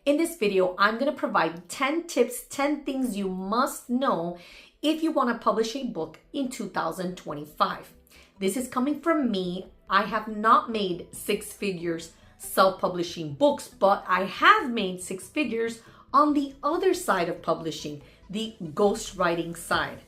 In this video, I'm going to provide 10 tips, 10 things you must know if you want to publish a book in 2025. This is coming from me. I have not made six figures self-publishing books, but I have made six figures on the other side of publishing, the ghostwriting side.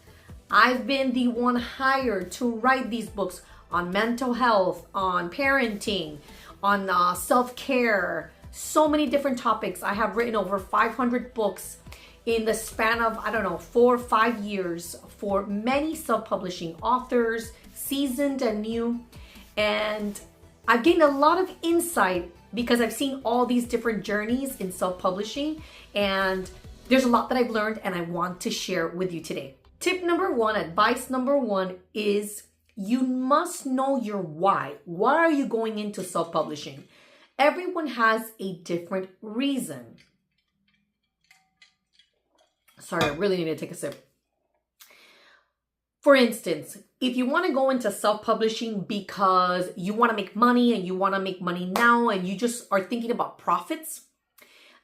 I've been the one hired to write these books on mental health, on parenting, on self-care, so many different topics. I have written over 500 books in the span of, 4 or 5 years for many self-publishing authors, seasoned and new. And I've gained a lot of insight because I've seen all these different journeys in self-publishing, and there's a lot that I've learned and I want to share with you today. Tip number one, advice number one is you must know your why. Why are you going into self-publishing? Everyone has a different reason. Sorry, I really need to take a sip. For instance, if you want to go into self-publishing because you want to make money and you want to make money now and you just are thinking about profits,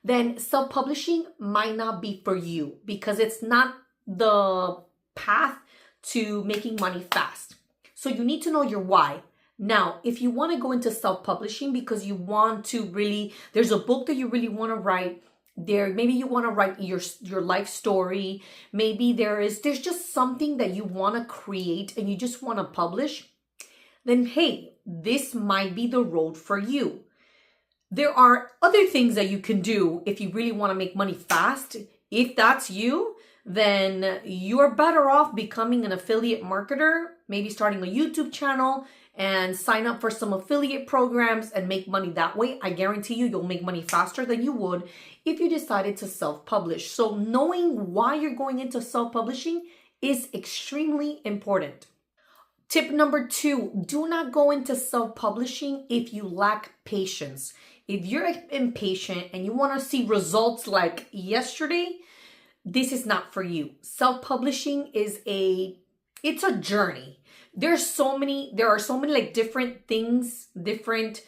then self-publishing might not be for you because it's not the path to making money fast. So you need to know your why. Now, if you want to go into self-publishing because you want to really, there's a book that you really want to write, maybe you want to write your life story, maybe there's just something that you want to create and you just want to publish, then hey, this might be the road for you. There are other things that you can do if you really want to make money fast. If that's you, then you're better off becoming an affiliate marketer, maybe starting a YouTube channel and sign up for some affiliate programs and make money that way. I guarantee you'll make money faster than you would if you decided to self-publish. So knowing why you're going into self-publishing is extremely important. Tip number two, do not go into self-publishing if you lack patience. If you're impatient and you want to see results like yesterday, this is not for you. Self-publishing is it's a journey. There are so many like different things, different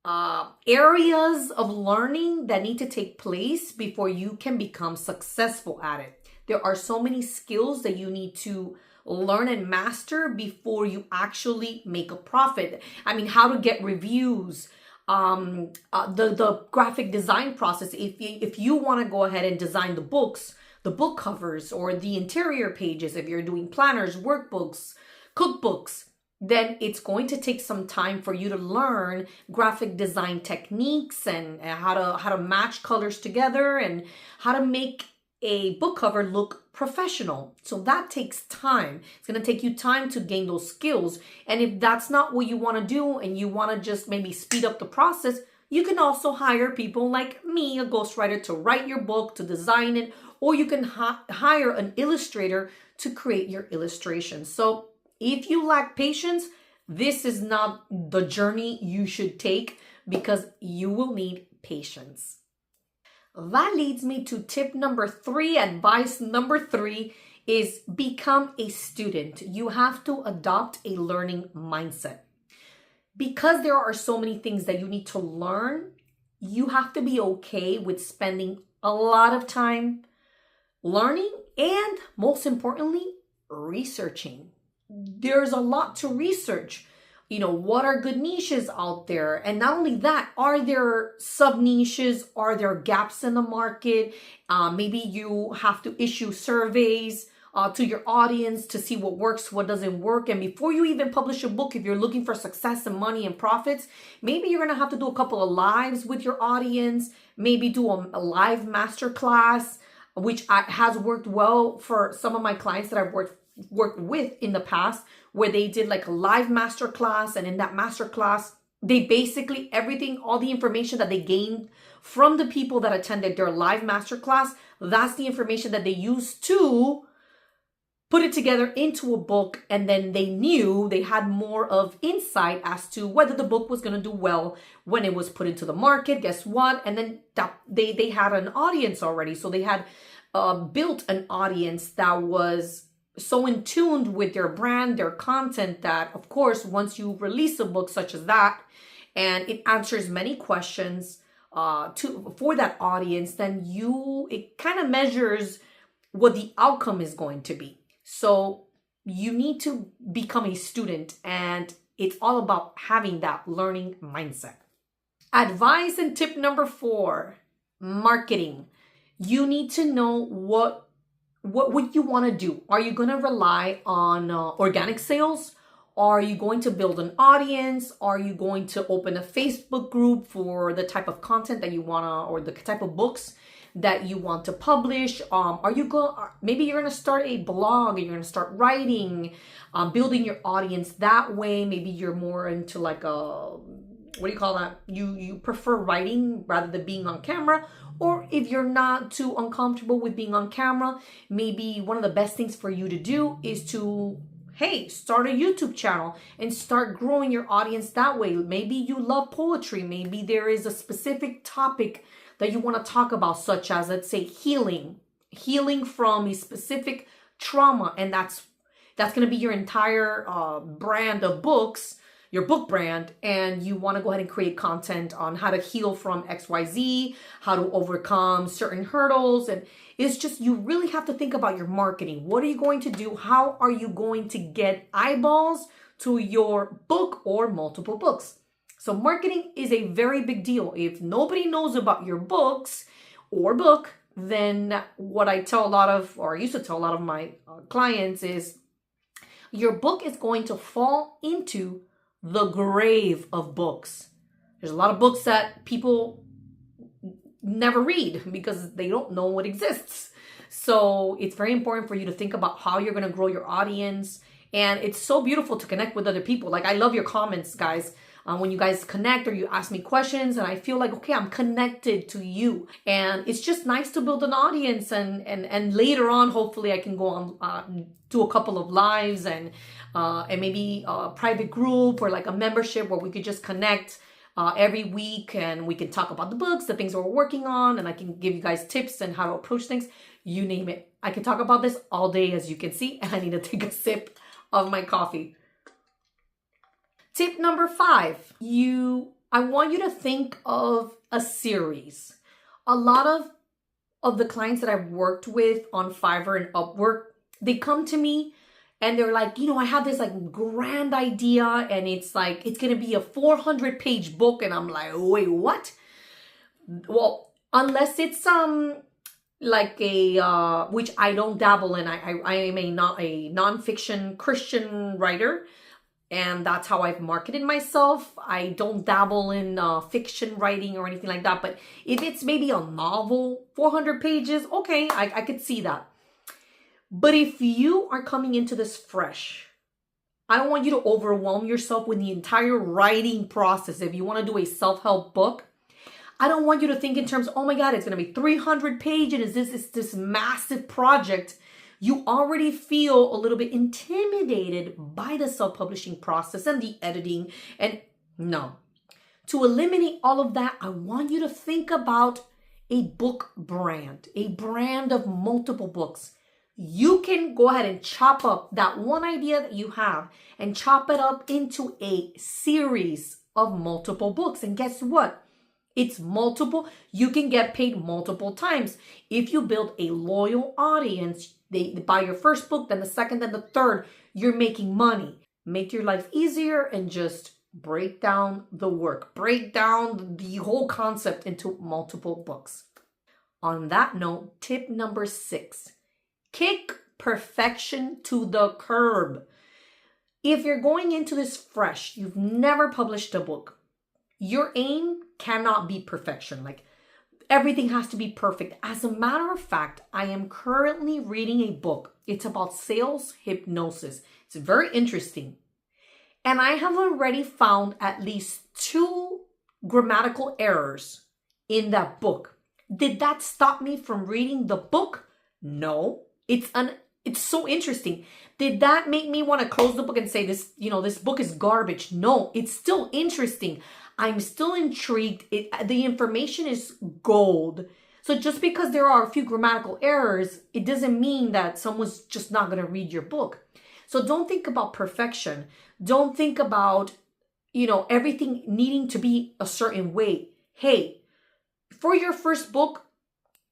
areas of learning that need to take place before you can become successful at it. There are so many skills that you need to learn and master before you actually make a profit. I mean, how to get reviews, the graphic design process. If you want to go ahead and design the books, the book covers or the interior pages, if you're doing planners, workbooks, cookbooks, then it's going to take some time for you to learn graphic design techniques and how to match colors together and how to make a book cover look professional. So that takes time. It's going to take you time to gain those skills. And if that's not what you want to do and you want to just maybe speed up the process, you can also hire people like me, a ghostwriter, to write your book, to design it, or you can hire an illustrator to create your illustrations. So if you lack patience, this is not the journey you should take because you will need patience. That leads me to tip number three. Advice number three is become a student. You have to adopt a learning mindset. Because there are so many things that you need to learn, you have to be okay with spending a lot of time learning and, most importantly, researching. There's a lot to research. What are good niches out there? And not only that, are there sub niches? Are there gaps in the market? Maybe you have to issue surveys to your audience to see what works, what doesn't work. And before you even publish a book, if you're looking for success and money and profits, maybe you're going to have to do a couple of lives with your audience, maybe do a live masterclass, which has worked well for some of my clients that I've worked with in the past, where they did like a live masterclass, and in that masterclass, they basically all the information that they gained from the people that attended their live masterclass, that's the information that they used to put it together into a book. And then they had more of insight as to whether the book was going to do well when it was put into the market. Guess what? And then they had an audience already. So they had built an audience that was so in tune with their brand, their content, that of course, once you release a book such as that, and it answers many questions, for that audience, then it kind of measures what the outcome is going to be. So you need to become a student, and it's all about having that learning mindset. Advice and tip number 4, marketing. You need to know what you want to do. Are you going to rely on organic sales? Are you going to build an audience? Are you going to open a Facebook group for the type of content that you want to, or the type of books that you want to publish? Maybe you're going to start a blog, and you're going to start writing, building your audience that way. Maybe you're more into like what do you call that? You prefer writing rather than being on camera. Or if you're not too uncomfortable with being on camera, maybe one of the best things for you to do is to, hey, start a YouTube channel and start growing your audience that way. Maybe you love poetry. Maybe there is a specific topic that you want to talk about, such as, let's say, healing from a specific trauma. And that's going to be your entire brand of books, your book brand, and you want to go ahead and create content on how to heal from XYZ, how to overcome certain hurdles. And it's just, you really have to think about your marketing. What are you going to do? How are you going to get eyeballs to your book or multiple books? So marketing is a very big deal. If nobody knows about your books or book, then what I tell a lot of, or I used to tell a lot of my clients, is your book is going to fall into the grave of books. There's a lot of books that people never read because they don't know what exists. So it's very important for you to think about how you're going to grow your audience. And it's so beautiful to connect with other people. Like, I love your comments, guys. When you guys connect or you ask me questions, and I feel like, okay, I'm connected to you. And it's just nice to build an audience. And later on, hopefully I can go on, do a couple of lives and maybe a private group or like a membership where we could just connect every week, and we can talk about the books, the things that we're working on, and I can give you guys tips and how to approach things. You name it. I can talk about this all day, as you can see, and I need to take a sip of my coffee. Tip number 5, I want you to think of a series. A lot of the clients that I've worked with on Fiverr and Upwork, they come to me and they're like, I have this like grand idea, and it's like, it's going to be a 400-page book. And I'm like, wait, what? Well, unless it's like a, which I don't dabble in. I am a nonfiction Christian writer. And that's how I've marketed myself. I don't dabble in fiction writing or anything like that. But if it's maybe a novel, 400 pages, okay, I could see that. But if you are coming into this fresh, I don't want you to overwhelm yourself with the entire writing process. If you want to do a self-help book, I don't want you to think in terms, oh my God, it's going to be 300 pages. Is this massive project? You already feel a little bit intimidated by the self-publishing process and the editing. And no, to eliminate all of that, I want you to think about a book brand, a brand of multiple books. You can go ahead and chop up that one idea that you have and chop it up into a series of multiple books. And guess what? It's multiple. You can get paid multiple times. If you build a loyal audience, they buy your first book, then the second, then the third, you're making money. Make your life easier and just break down the work. Break down the whole concept into multiple books. On that note, tip number 6, kick perfection to the curb. If you're going into this fresh, you've never published a book, your aim cannot be perfection. Like, everything has to be perfect. As a matter of fact, I am currently reading a book. It's about sales hypnosis. It's very interesting. And I have already found at least 2 grammatical errors in that book. Did that stop me from reading the book? No. It's so interesting. Did that make me want to close the book and say this book is garbage? No, it's still interesting. I'm still intrigued. The information is gold. So just because there are a few grammatical errors, it doesn't mean that someone's just not going to read your book. So don't think about perfection. Don't think about, everything needing to be a certain way. Hey, For your first book,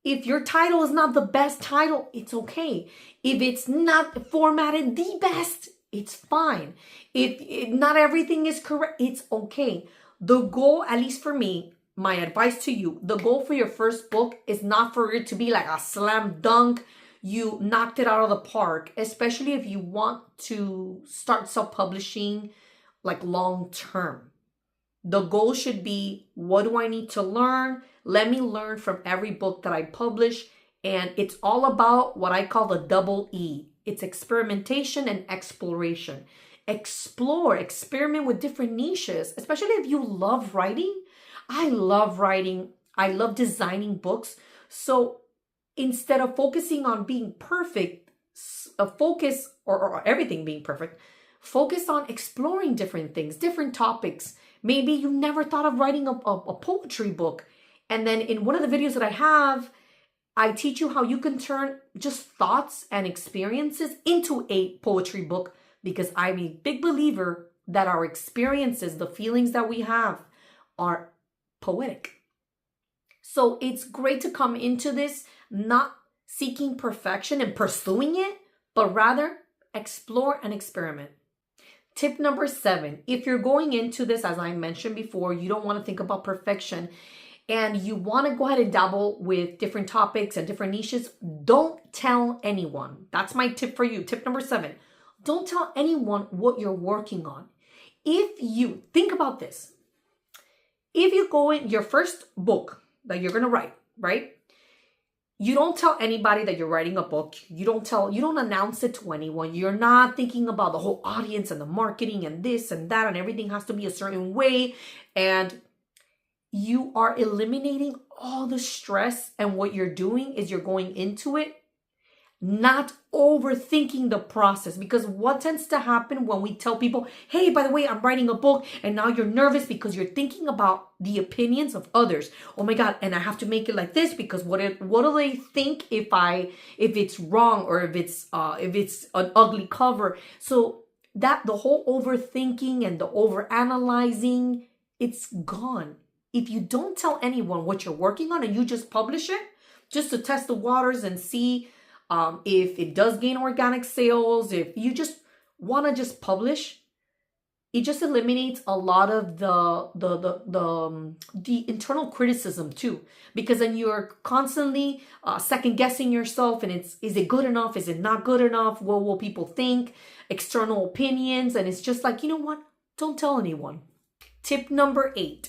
if your title is not the best title, it's okay. If it's not formatted the best, it's fine. If not everything is correct, it's okay. The goal, at least for me, my advice to you, the goal for your first book is not for it to be like a slam dunk. You knocked it out of the park, especially if you want to start self-publishing like long term. The goal should be, what do I need to learn? Let me learn from every book that I publish. And it's all about what I call the double E. It's experimentation and exploration. Explore, experiment with different niches, especially if you love writing. I love writing. I love designing books. So instead of focusing on being perfect, focus, or everything being perfect, focus on exploring different things, different topics. Maybe you never thought of writing a poetry book. And then in one of the videos that I have, I teach you how you can turn just thoughts and experiences into a poetry book, because I'm a big believer that our experiences, the feelings that we have, are poetic. So it's great to come into this not seeking perfection and pursuing it, but rather explore and experiment. Tip number 7, if you're going into this, as I mentioned before, you don't want to think about perfection and you want to go ahead and dabble with different topics and different niches, don't tell anyone. That's my tip for you. Tip number 7, don't tell anyone what you're working on. If you think about this, if you go in your first book that you're going to write, right? You don't tell anybody that you're writing a book. You don't announce it to anyone. You're not thinking about the whole audience and the marketing and this and that, and everything has to be a certain way. And you are eliminating all the stress. And what you're doing is you're going into it not overthinking the process. Because what tends to happen when we tell people, hey, by the way, I'm writing a book, and now you're nervous because you're thinking about the opinions of others. Oh my God, and I have to make it like this because what do they think if it's wrong, or if it's an ugly cover? So that the whole overthinking and the overanalyzing, it's gone. If you don't tell anyone what you're working on and you just publish it just to test the waters and see if it does gain organic sales, if you just want to just publish, it just eliminates a lot of the internal criticism too, because then you're constantly second guessing yourself, and is it good enough? Is it not good enough? What will people think? External opinions, and it's just like, you know what? Don't tell anyone. Tip number 8,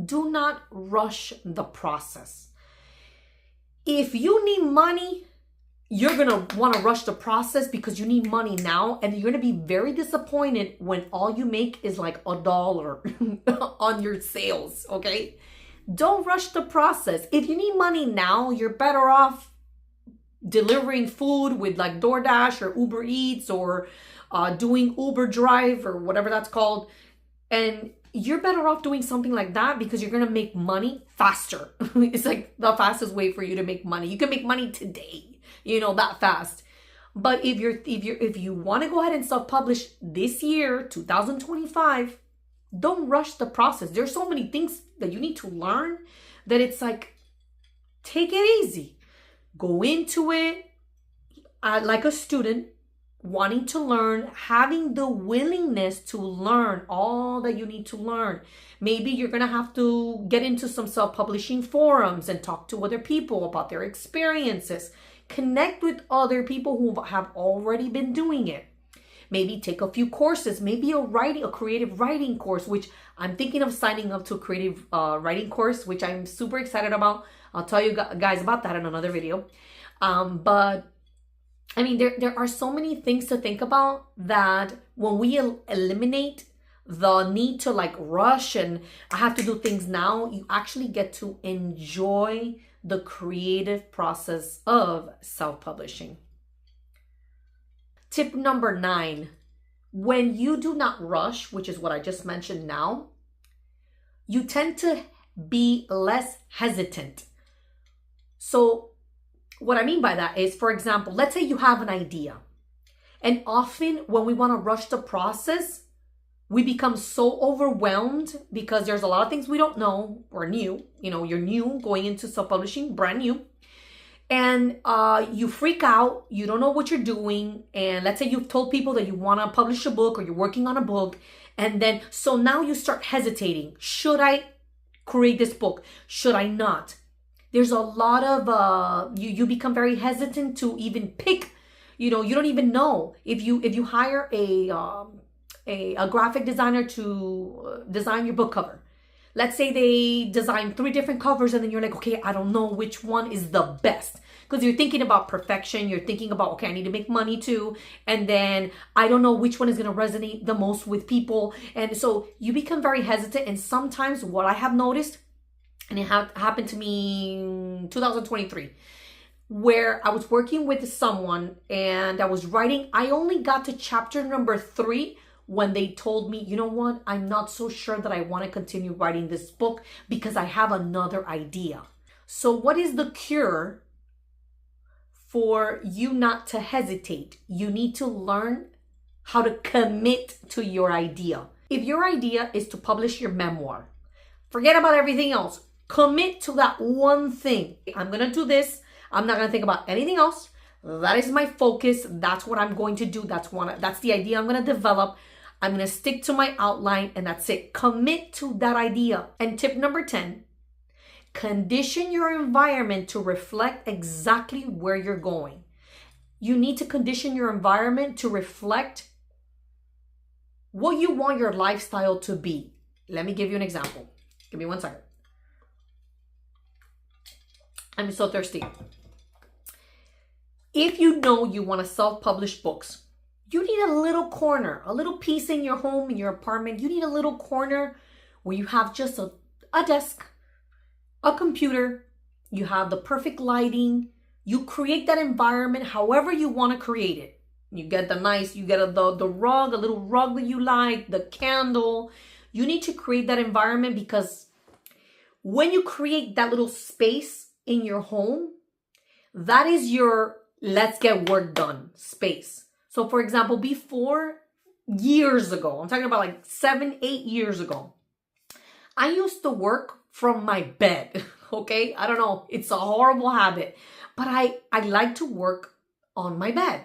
do not rush the process. If you need money, you're going to want to rush the process because you need money now, and you're going to be very disappointed when all you make is like $1 on your sales, okay? Don't rush the process. If you need money now, you're better off delivering food with like DoorDash or Uber Eats, or doing Uber Drive or whatever that's called. And you're better off doing something like that because you're going to make money faster. It's like the fastest way for you to make money. You can make money today, that fast. But if you want to go ahead and self-publish this year, 2025, don't rush the process. There's so many things that you need to learn that it's like, take it easy. Go into it like a student, wanting to learn, having the willingness to learn all that you need to learn. Maybe you're going to have to get into some self-publishing forums and talk to other people about their experiences. Connect with other people who have already been doing it. Maybe take a few courses, maybe a creative writing course, which I'm thinking of signing up to a creative writing course, which I'm super excited about. I'll tell you guys about that in another video. But I mean, there are so many things to think about that when we eliminate the need to like rush and I have to do things now, you actually get to enjoy the creative process of self-publishing. Tip number 9, when you do not rush, which is what I just mentioned now, you tend to be less hesitant. So what I mean by that is, for example, let's say you have an idea. And often when we want to rush the process, We become so overwhelmed because there's a lot of things we don't know. We're new, you're new going into self-publishing, brand new. And you freak out, you don't know what you're doing. And let's say you've told people that you want to publish a book or you're working on a book. And then, so now you start hesitating. Should I create this book? Should I not? There's a lot of, you become very hesitant to even pick, you don't even know. If you hire a graphic designer to design your book cover. Let's say they design 3 different covers and then you're like, okay, I don't know which one is the best. Because you're thinking about perfection. You're thinking about, okay, I need to make money too. And then I don't know which one is going to resonate the most with people. And so you become very hesitant. And sometimes what I have noticed, and it happened to me in 2023, where I was working with someone and I was writing, I only got to chapter number 3 when they told me, you know what, I'm not so sure that I want to continue writing this book because I have another idea. So what is the cure for you not to hesitate? You need to learn how to commit to your idea. If your idea is to publish your memoir, forget about everything else. Commit to that one thing. I'm going to do this. I'm not going to think about anything else. That is my focus. That's what I'm going to do. That's the idea I'm going to develop. I'm going to stick to my outline and that's it. Commit to that idea. And tip number 10, condition your environment to reflect exactly where you're going. You need to condition your environment to reflect what you want your lifestyle to be. Let me give you an example. Give me 1 second. I'm so thirsty. If you know you want to self-publish books, you need a little corner, a little piece in your home, in your apartment. You need a little corner where you have just a desk, a computer, you have the perfect lighting. You create that environment however you want to create it. You get the rug, a little rug that you like, the candle. You need to create that environment because when you create that little space in your home, that is your let's get work done space. So for example, before, years ago, I'm talking about like 7, 8 years ago, I used to work from my bed, okay? I don't know, it's a horrible habit, but I like to work on my bed.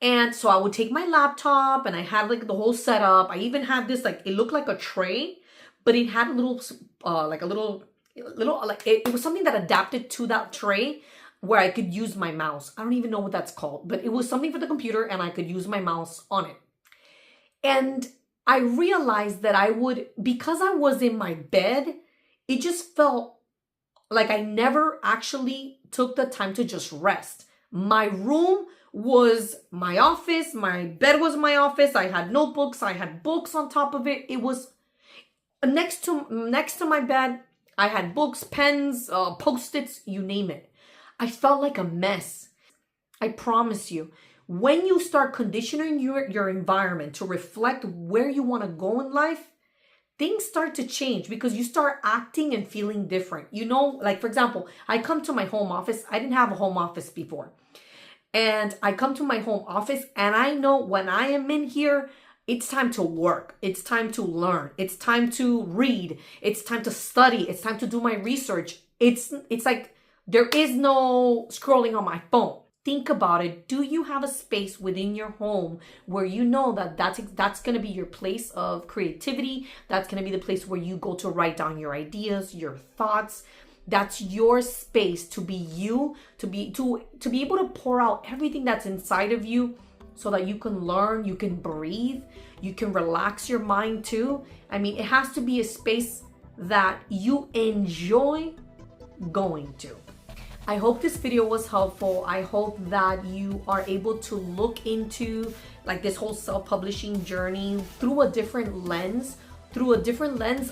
And so I would take my laptop and I had like the whole setup. I even had this, like, it looked like a tray, but it had a little, it was something that adapted to that tray where I could use my mouse. I don't even know what that's called, but it was something for the computer and I could use my mouse on it. And I realized that because I was in my bed, it just felt like I never actually took the time to just rest. My room was my office. My bed was my office. I had notebooks. I had books on top of it. It was next to my bed. I had books, pens, Post-its, you name it. I felt like a mess. I promise you, when you start conditioning your environment to reflect where you want to go in life, things start to change because you start acting and feeling different. You know, like for example, I come to my home office. I didn't have a home office before. And I come to my home office and I know when I am in here, it's time to work. It's time to learn. It's time to read. It's time to study. It's time to do my research. It's like there is no scrolling on my phone. Think about it. Do you have a space within your home where you know that that's going to be your place of creativity? That's going to be the place where you go to write down your ideas, your thoughts. That's your space to be you, to be able to pour out everything that's inside of you so that you can learn, you can breathe, you can relax your mind too. I mean, it has to be a space that you enjoy going to. I hope this video was helpful. I hope that you are able to look into like this whole self-publishing journey through a different lens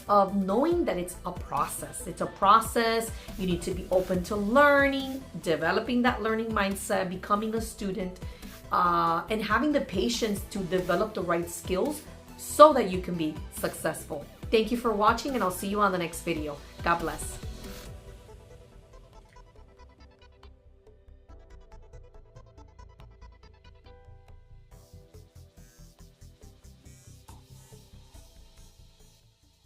of knowing that it's a process. It's a process. You need to be open to learning, developing that learning mindset, becoming a student, and having the patience to develop the right skills so that you can be successful. Thank you for watching and I'll see you on the next video. God bless.